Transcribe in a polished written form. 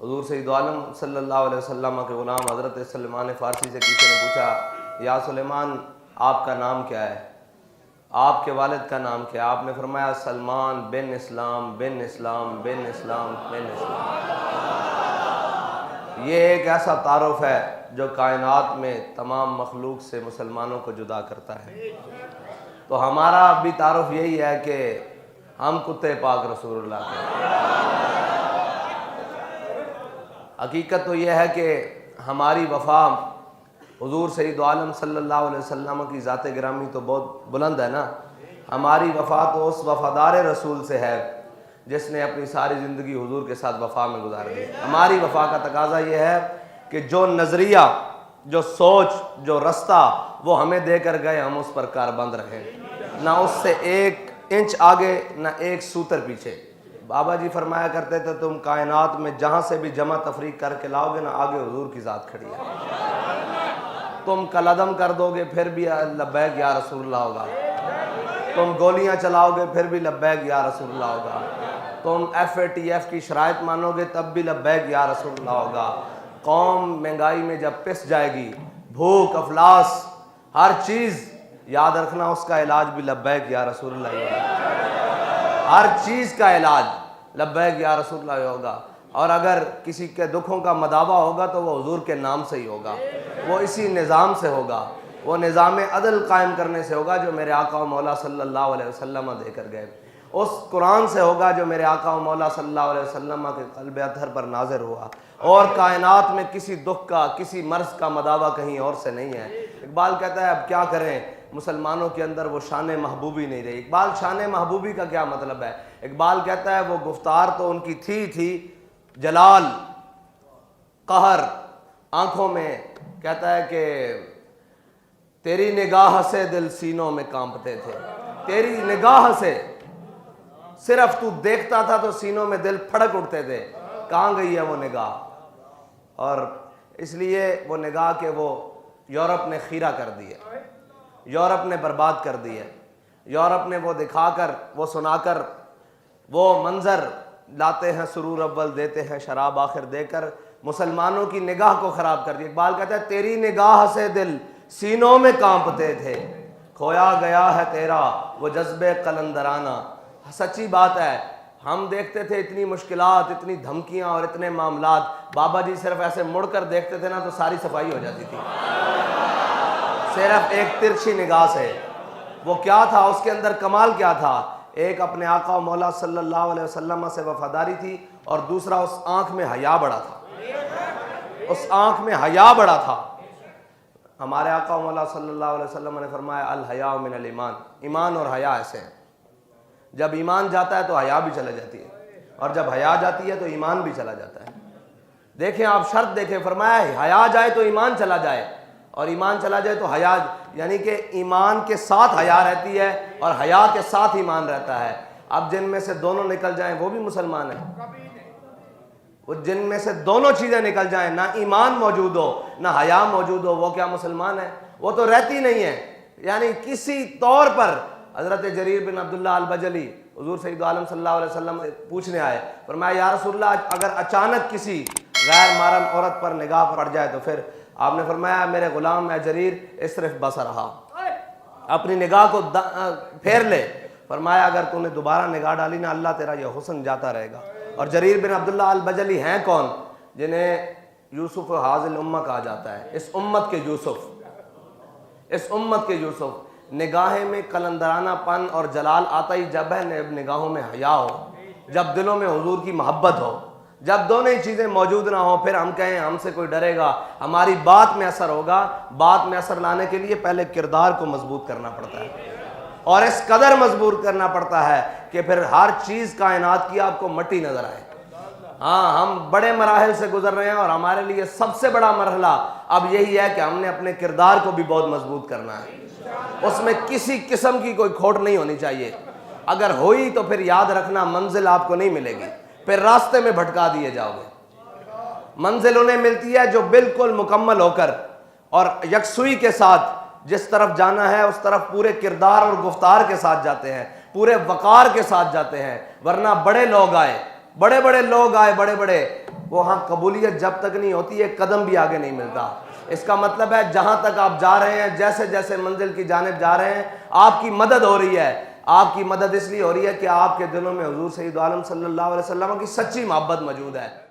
حضور سید عالم صلی اللہ علیہ وسلم کے غلام حضرت سلمان فارسی سے کسی نے پوچھا یا سلیمان آپ کا نام کیا ہے، آپ کے والد کا نام کیا ہے؟ آپ نے فرمایا سلمان بن اسلام بن اسلام بن اسلام بن اسلام۔ یہ ایک ایسا تعارف ہے جو کائنات میں تمام مخلوق سے مسلمانوں کو جدا کرتا ہے۔ تو ہمارا بھی تعارف یہی ہے کہ ہم کتے پاک رسول اللہ کے۔ حقیقت تو یہ ہے کہ ہماری وفا حضور سید عالم صلی اللہ علیہ وسلم کی ذات گرامی تو بہت بلند ہے نا۔ ہماری وفا تو اس وفادار رسول سے ہے جس نے اپنی ساری زندگی حضور کے ساتھ وفا میں گزار دی۔ ہماری وفا کا تقاضا یہ ہے کہ جو نظریہ، جو سوچ، جو رستہ وہ ہمیں دے کر گئے ہم اس پر کاربند رہیں، نہ اس سے ایک انچ آگے نہ ایک سوتر پیچھے۔ بابا جی فرمایا کرتے تھے تم کائنات میں جہاں سے بھی جمع تفریق کر کے لاؤ گے نا، آگے حضور کی ذات کھڑی ہے۔ تم قلعدم کر دو گے پھر بھی لبیک یا رسول اللہ ہوگا، تم گولیاں چلاؤ گے پھر بھی لبیک یا رسول اللہ ہوگا، تم FATF کی شرائط مانو گے تب بھی لبیک یا رسول اللہ ہوگا۔ قوم مہنگائی میں جب پس جائے گی، بھوک افلاس ہر چیز، یاد رکھنا اس کا علاج بھی لبیک یا رسول اللہ ہوگا۔ ہر چیز کا علاج لبیک یا رسول اللہ ہوگا۔ اور اگر کسی کے دکھوں کا مداوع ہوگا تو وہ حضور کے نام سے ہی ہوگا، وہ اسی نظام سے ہوگا، وہ نظام عدل قائم کرنے سے ہوگا جو میرے آقا و مولا صلی اللہ علیہ وسلم دے کر گئے، اس قرآن سے ہوگا جو میرے آقا و مولا صلی اللہ علیہ وسلم کے قلب اطہر پر نازل ہوا۔ اور کائنات میں کسی دکھ کا، کسی مرض کا مداوع کہیں اور سے نہیں ہے۔ اقبال کہتا ہے اب کیا کریں، مسلمانوں کے اندر وہ شان محبوبی نہیں رہی۔ اقبال شان محبوبی کا کیا مطلب ہے؟ اقبال کہتا ہے وہ گفتار تو ان کی تھی جلال قہر آنکھوں میں، کہتا ہے کہ تیری نگاہ سے دل سینوں میں کانپتے تھے، تیری نگاہ سے صرف تو دیکھتا تھا تو سینوں میں دل پھڑک اٹھتے تھے۔ کہاں گئی ہے وہ نگاہ؟ اور اس لیے وہ نگاہ کہ وہ یورپ نے خیرہ کر دی ہے، یورپ نے برباد کر دی ہے، یورپ نے وہ دکھا کر، وہ سنا کر، وہ منظر لاتے ہیں سرور اول دیتے ہیں شراب آخر دے کر، مسلمانوں کی نگاہ کو خراب کر دی۔ اقبال کہتا ہے تیری نگاہ سے دل سینوں میں کانپتے تھے، کھویا گیا ہے تیرا وہ جذبے قلندرانہ۔ سچی بات ہے، ہم دیکھتے تھے اتنی مشکلات، اتنی دھمکیاں اور اتنے معاملات، بابا جی صرف ایسے مڑ کر دیکھتے تھے نا تو ساری صفائی ہو جاتی تھی، صرف ایک ترچھی نگاہ سے۔ وہ کیا تھا اس کے اندر؟ کمال کیا تھا؟ ایک اپنے آقا و مولا صلی اللہ علیہ وسلم سے وفاداری تھی، اور دوسرا اس آنکھ میں حیا بڑا تھا، اس آنکھ میں حیا بڑا تھا۔ ہمارے آقا و مولا صلی اللہ علیہ وسلم نے فرمایا الحیاء من الایمان، ایمان اور حیا ایسے ہیں، جب ایمان جاتا ہے تو حیا بھی چلا جاتی ہے، اور جب حیا جاتی ہے تو ایمان بھی چلا جاتا ہے۔ دیکھیں آپ شرط دیکھیں، فرمایا حیا جائے تو ایمان چلا جائے، اور ایمان چلا جائے تو حیا، یعنی کہ ایمان کے ساتھ حیا رہتی ہے اور حیا کے ساتھ ایمان رہتا ہے۔ اب جن میں سے دونوں نکل جائیں وہ بھی مسلمان ہیں، وہ جن میں سے دونوں چیزیں نکل جائیں، نہ ایمان موجود ہو نہ حیا موجود ہو، وہ کیا مسلمان ہے؟ وہ تو رہتی نہیں ہے۔ یعنی کسی طور پر حضرت جریر بن عبداللہ البجلی حضور سید عالم صلی اللہ علیہ وسلم پوچھنے آئے، فرمایا یا رسول اللہ اگر اچانک کسی غیر محرم عورت پر نگاہ پڑ جائے تو پھر؟ آپ نے فرمایا میرے غلام اے جریر اصرف بصرہا، اپنی نگاہ کو پھیر لے۔ فرمایا اگر تو نے دوبارہ نگاہ ڈالی نا اللہ تیرا یہ حسن جاتا رہے گا۔ اور جریر بن عبداللہ البجلی ہیں کون؟ جنہیں یوسف حاضل امہ کہا جاتا ہے، اس امت کے یوسف، اس امت کے یوسف۔ نگاہیں میں قلندرانہ پن اور جلال آتا ہی جب ہے نگاہوں میں حیا ہو، جب دلوں میں حضور کی محبت ہو، جب دونوں ہی چیزیں موجود نہ ہوں پھر ہم کہیں ہم سے کوئی ڈرے گا، ہماری بات میں اثر ہوگا۔ بات میں اثر لانے کے لیے پہلے کردار کو مضبوط کرنا پڑتا ہے، اور اس قدر مضبوط کرنا پڑتا ہے کہ پھر ہر چیز کائنات کی آپ کو مٹی نظر آئے۔ ہاں ہم بڑے مراحل سے گزر رہے ہیں، اور ہمارے لیے سب سے بڑا مرحلہ اب یہی ہے کہ ہم نے اپنے کردار کو بھی بہت مضبوط کرنا ہے، اس میں کسی قسم کی کوئی کھوٹ نہیں ہونی چاہیے۔ اگر ہوئی تو پھر یاد رکھنا منزل آپ کو نہیں ملے گی، پھر راستے میں بھٹکا دیے جاؤ گے۔ منزل انہیں ملتی ہے جو بالکل مکمل ہو کر اور یکسوئی کے ساتھ جس طرف جانا ہے اس طرف پورے کردار اور گفتار کے ساتھ جاتے ہیں، پورے وقار کے ساتھ جاتے ہیں۔ ورنہ بڑے لوگ آئے، بڑے بڑے لوگ آئے، بڑے بڑے وہاں قبولیت جب تک نہیں ہوتی ایک قدم بھی آگے نہیں ملتا۔ اس کا مطلب ہے جہاں تک آپ جا رہے ہیں، جیسے جیسے منزل کی جانب جا رہے ہیں، آپ کی مدد ہو رہی ہے۔ آپ کی مدد اس لیے ہو رہی ہے کہ آپ کے دلوں میں حضور سید عالم صلی اللہ علیہ وسلم کی سچی محبت موجود ہے۔